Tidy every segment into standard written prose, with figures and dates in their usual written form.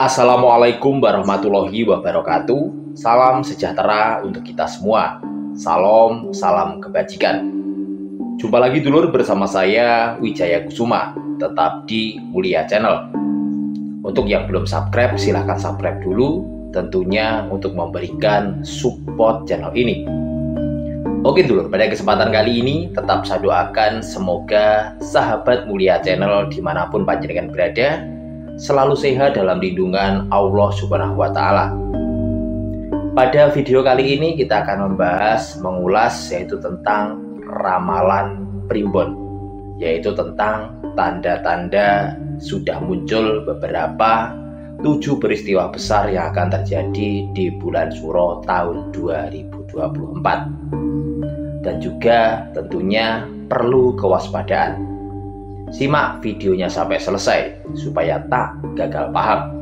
Assalamualaikum warahmatullahi wabarakatuh. Salam sejahtera untuk kita semua. Salam kebajikan. Jumpa lagi dulur bersama saya Wijaya Kusuma, tetap di Mulia Channel. Untuk yang belum subscribe, silahkan subscribe dulu, tentunya untuk memberikan support channel ini. Oke dulur, pada kesempatan kali ini tetap saya doakan semoga sahabat Mulia Channel dimanapun panjenengan berada selalu sehat dalam lindungan Allah Subhanahu wa Ta'ala. Pada video kali ini kita akan mengulas yaitu tentang ramalan primbon, yaitu tentang tanda-tanda sudah muncul beberapa 7 peristiwa besar yang akan terjadi di bulan Suro tahun 2024. Dan juga tentunya perlu kewaspadaan. Simak videonya sampai selesai supaya tak gagal paham.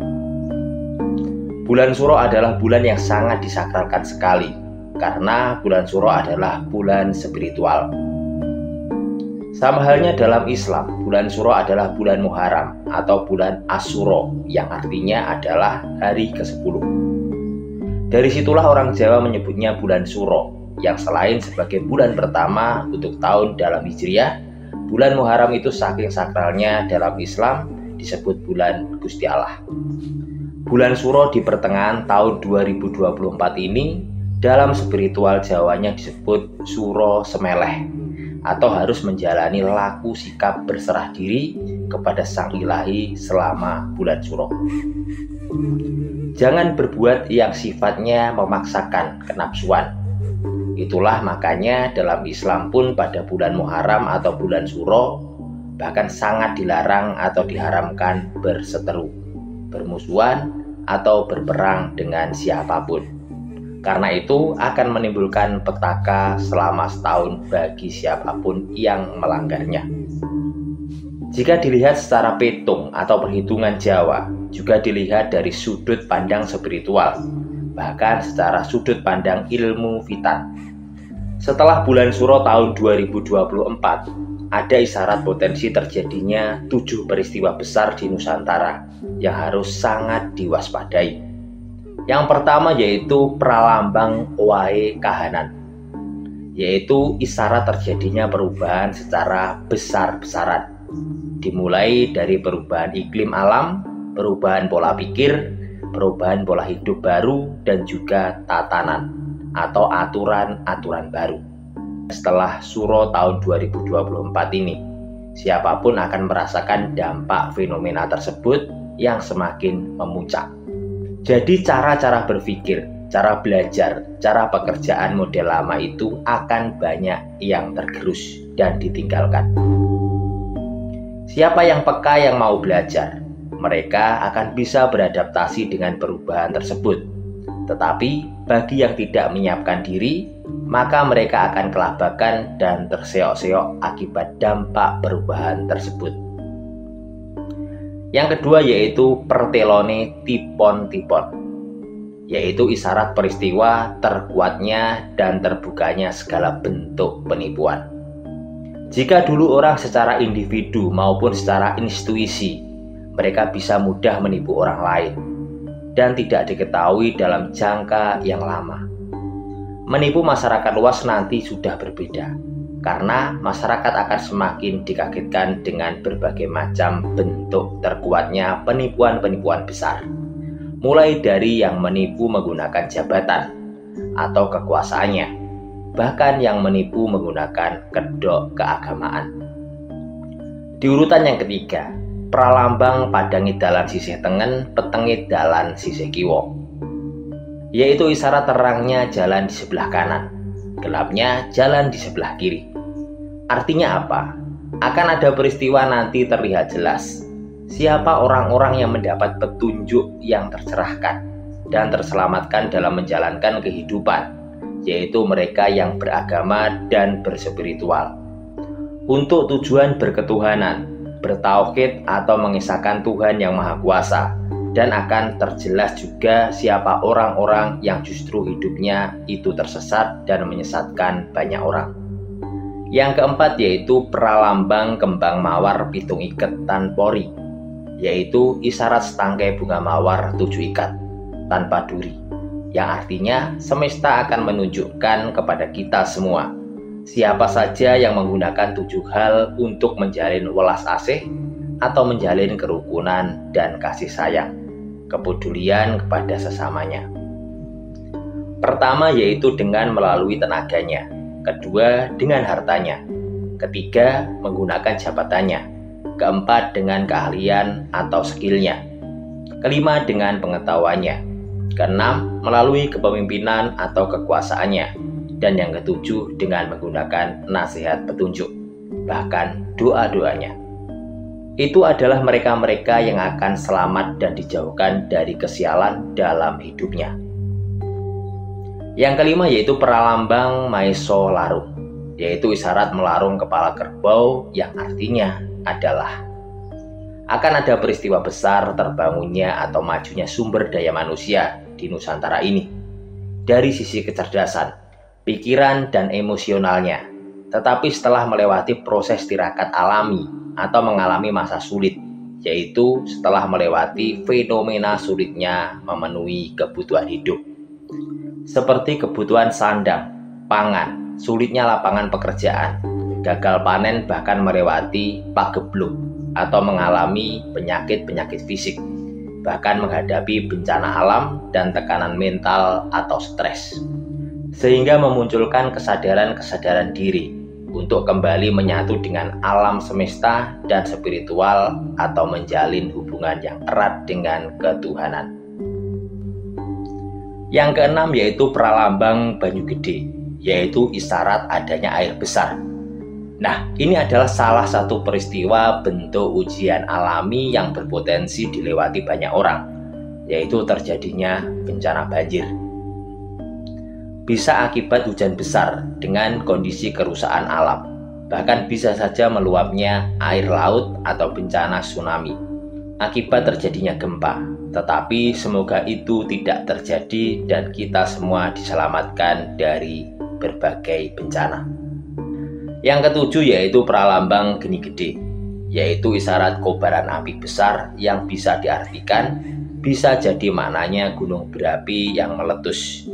Bulan Suro adalah bulan yang sangat disakralkan sekali karena bulan Suro adalah bulan spiritual. Sama halnya dalam Islam, bulan Suro adalah bulan Muharram atau bulan Asyura yang artinya adalah hari ke-10. Dari situlah orang Jawa menyebutnya bulan Suro, yang selain sebagai bulan pertama untuk tahun dalam Hijriah, bulan Muharram itu saking sakralnya dalam Islam disebut bulan Gusti Allah. Bulan Suro di pertengahan tahun 2024 ini dalam spiritual Jawanya disebut Suro Semeleh, atau harus menjalani laku sikap berserah diri kepada Sang Ilahi selama bulan Suro. Jangan berbuat yang sifatnya memaksakan kenapsuan. Itulah makanya dalam Islam pun pada bulan Muharram atau bulan Suro bahkan sangat dilarang atau diharamkan berseteru, bermusuhan, atau berperang dengan siapapun. Karena itu akan menimbulkan petaka selama setahun bagi siapapun yang melanggarnya. Jika dilihat secara petung atau perhitungan Jawa, juga dilihat dari sudut pandang spiritual, bahkan secara sudut pandang ilmu fitan. Setelah bulan Suro tahun 2024, ada isyarat potensi terjadinya 7 peristiwa besar di Nusantara yang harus sangat diwaspadai. Yang pertama yaitu pralambang wae kahanan, yaitu isyarat terjadinya perubahan secara besar-besaran, dimulai dari perubahan iklim alam, perubahan pola pikir, perubahan pola hidup baru, dan juga tatanan atau aturan-aturan baru. Setelah Suro tahun 2024 ini, siapapun akan merasakan dampak fenomena tersebut yang semakin memuncak. Jadi cara-cara berpikir, cara belajar, cara pekerjaan model lama itu akan banyak yang tergerus dan ditinggalkan. Siapa yang peka yang mau belajar, mereka akan bisa beradaptasi dengan perubahan tersebut. Tetapi bagi yang tidak menyiapkan diri, maka mereka akan kelabakan dan terseok-seok akibat dampak perubahan tersebut. Yang kedua yaitu pertelone tipon-tipon, yaitu isyarat peristiwa terkuatnya dan terbukanya segala bentuk penipuan. Jika dulu orang secara individu maupun secara intuisi, mereka bisa mudah menipu orang lain dan tidak diketahui dalam jangka yang lama. Menipu masyarakat luas nanti sudah berbeda, karena masyarakat akan semakin dikagetkan dengan berbagai macam bentuk terkuatnya penipuan-penipuan besar. Mulai dari yang menipu menggunakan jabatan atau kekuasaannya, bahkan yang menipu menggunakan kedok keagamaan. Di urutan yang ketiga, pralambang padangi dalan sisih tengen, petengit dalan sisih kiwo, yaitu isyarat terangnya jalan di sebelah kanan, gelapnya jalan di sebelah kiri. Artinya apa? Akan ada peristiwa nanti terlihat jelas siapa orang-orang yang mendapat petunjuk yang tercerahkan dan terselamatkan dalam menjalankan kehidupan, yaitu mereka yang beragama dan berspiritual, untuk tujuan berketuhanan, bertauhid atau mengisahkan Tuhan yang Maha Kuasa. Dan akan terjelas juga siapa orang-orang yang justru hidupnya itu tersesat dan menyesatkan banyak orang. Yang keempat yaitu pralambang kembang mawar pitung iket tan pori, yaitu isyarat setangkai bunga mawar 7 ikat tanpa duri, yang artinya semesta akan menunjukkan kepada kita semua siapa saja yang menggunakan 7 hal untuk menjalin welas asih atau menjalin kerukunan dan kasih sayang, kepedulian kepada sesamanya. Pertama yaitu dengan melalui tenaganya, kedua dengan hartanya, ketiga menggunakan jabatannya, keempat dengan keahlian atau skillnya, kelima dengan pengetahuannya, keenam melalui kepemimpinan atau kekuasaannya, dan yang ketujuh dengan menggunakan nasihat petunjuk, bahkan doa-doanya. Itu adalah mereka-mereka yang akan selamat dan dijauhkan dari kesialan dalam hidupnya. Yang kelima yaitu pralambang maeso larung, yaitu isyarat melarung kepala kerbau, yang artinya adalah akan ada peristiwa besar terbangunnya atau majunya sumber daya manusia di Nusantara ini dari sisi kecerdasan, pikiran, dan emosionalnya, tetapi setelah melewati proses tirakat alami atau mengalami masa sulit, yaitu setelah melewati fenomena sulitnya memenuhi kebutuhan hidup seperti kebutuhan sandang, pangan, sulitnya lapangan pekerjaan, gagal panen, bahkan melewati pagebluk atau mengalami penyakit-penyakit fisik, bahkan menghadapi bencana alam dan tekanan mental atau stres, sehingga memunculkan kesadaran-kesadaran diri untuk kembali menyatu dengan alam semesta dan spiritual atau menjalin hubungan yang erat dengan ketuhanan. Yang keenam yaitu pralambang banyu gede, yaitu isyarat adanya air besar. Nah, ini adalah salah satu peristiwa bentuk ujian alami yang berpotensi dilewati banyak orang, yaitu terjadinya bencana banjir. Bisa akibat hujan besar dengan kondisi kerusakan alam, bahkan bisa saja meluapnya air laut atau bencana tsunami akibat terjadinya gempa. Tetapi semoga itu tidak terjadi dan kita semua diselamatkan dari berbagai bencana. Yang ketujuh yaitu pralambang geni gede, yaitu isyarat kobaran api besar yang bisa diartikan bisa jadi maknanya gunung berapi yang meletus,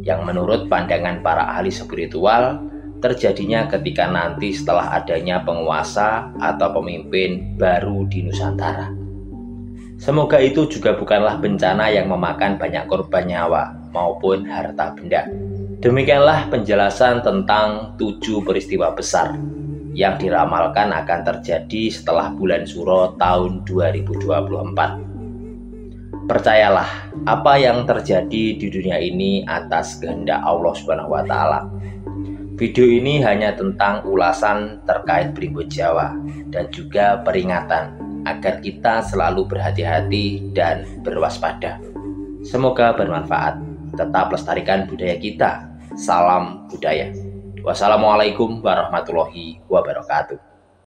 yang menurut pandangan para ahli spiritual terjadinya ketika nanti setelah adanya penguasa atau pemimpin baru di Nusantara. Semoga itu juga bukanlah bencana yang memakan banyak korban nyawa maupun harta benda. Demikianlah penjelasan tentang 7 peristiwa besar yang diramalkan akan terjadi setelah bulan Suro tahun 2024. Percayalah, apa yang terjadi di dunia ini atas kehendak Allah SWT. Video ini hanya tentang ulasan terkait Primbon Jawa dan juga peringatan agar kita selalu berhati-hati dan berwaspada. Semoga bermanfaat. Tetap lestarikan budaya kita. Salam budaya. Wassalamualaikum warahmatullahi wabarakatuh.